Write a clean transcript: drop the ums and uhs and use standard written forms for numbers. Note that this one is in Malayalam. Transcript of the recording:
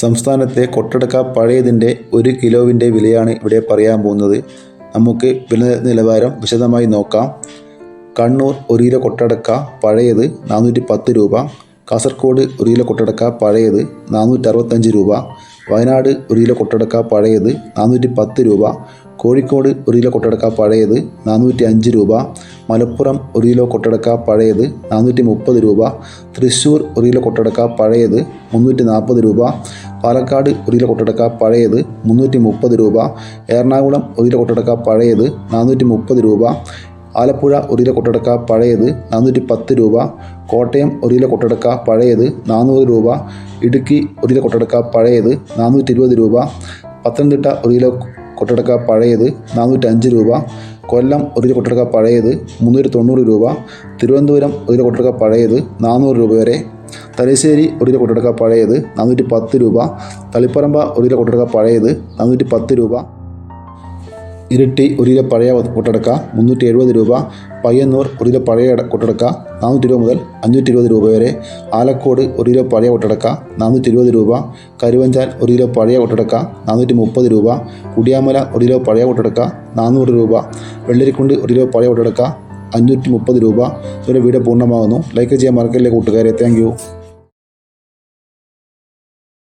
സംസ്ഥാനത്തെ കൊട്ടടക്ക പഴയതിൻ്റെ 1 കിലോവിൻ്റെ വിലയാണ് ഇവിടെ പറയാൻ പോകുന്നത്. നമുക്ക് വില നിലവാരം വിശദമായി നോക്കാം. കണ്ണൂർ 1 കിലോ കൊട്ടടക്ക പഴയത് 410 രൂപ. കാസർഗോഡ് 1 കിലോ കൊട്ടടക്ക പഴയത് 465 രൂപ. വയനാട് 1 കിലോ കൊട്ടടക്ക പഴയത് 410 രൂപ. കോഴിക്കോട് 1 കിലോ കൊട്ടടക്ക പഴയത് 405 രൂപ. മലപ്പുറം 1 കിലോ കൊട്ടടക്ക പഴയത് 430 രൂപ. തൃശ്ശൂർ 1 കിലോ കൊട്ടടക്ക പഴയത് 340 രൂപ. പാലക്കാട് 1 കിലോ കൊട്ടടക്ക പഴയത് 330 രൂപ. എറണാകുളം 1 കിലോ കൊട്ടടക്ക പഴയത് 430 രൂപ. ആലപ്പുഴ 1 കിലോ കൊട്ടടക്ക പഴയത് 410 രൂപ. കോട്ടയം 1 കിലോ കൊട്ടടക്ക പഴയത് 400 രൂപ. ഇടുക്കി 1 കിലോ കൊട്ടടക്ക പഴയത് 420 രൂപ. പത്തനംതിട്ട 1 കിലോ കൊട്ടടക്ക പഴയത് 405 രൂപ. കൊല്ലം 1 കിലോ കൊട്ടടക്ക പഴയത് 390 രൂപ. തിരുവനന്തപുരം 1 കിലോ കൊട്ടടക്ക പഴയത് 400 രൂപ വരെ. തലശ്ശേരി 1 കിലോ കൊട്ടടക്ക പഴയത് 410 രൂപ. തളിപ്പറമ്പ 1 കിലോ കൊട്ടടക്ക പഴയത് 410 രൂപ. ഇരിട്ടി 1 കിലോ പഴയ കൊട്ടടക്ക 370 രൂപ. പയ്യന്നൂർ 1 കിലോ പഴയ കൊട്ടടക്ക 400 രൂപ മുതൽ 520 രൂപ വരെ. ആലക്കോട് 1 കിലോ പഴയ കൊട്ടടക്ക 420 രൂപ. കരുവഞ്ചാൽ 1 കിലോ പഴയ കൊട്ടടക്ക 430 രൂപ. കുടിയാമല 1 കിലോ പഴയ കൊട്ടടക്ക 400 രൂപ. വെള്ളരിക്കുണ്ട് 1 കിലോ പഴയ കൊട്ടടക്ക 530 രൂപ. ഇവരുടെ വീഡിയോ പൂർണ്ണമാകുന്നു. ലൈക്ക് ചെയ്യാൻ മറക്കല്ലേ കൂട്ടുകാരെ. Thank you.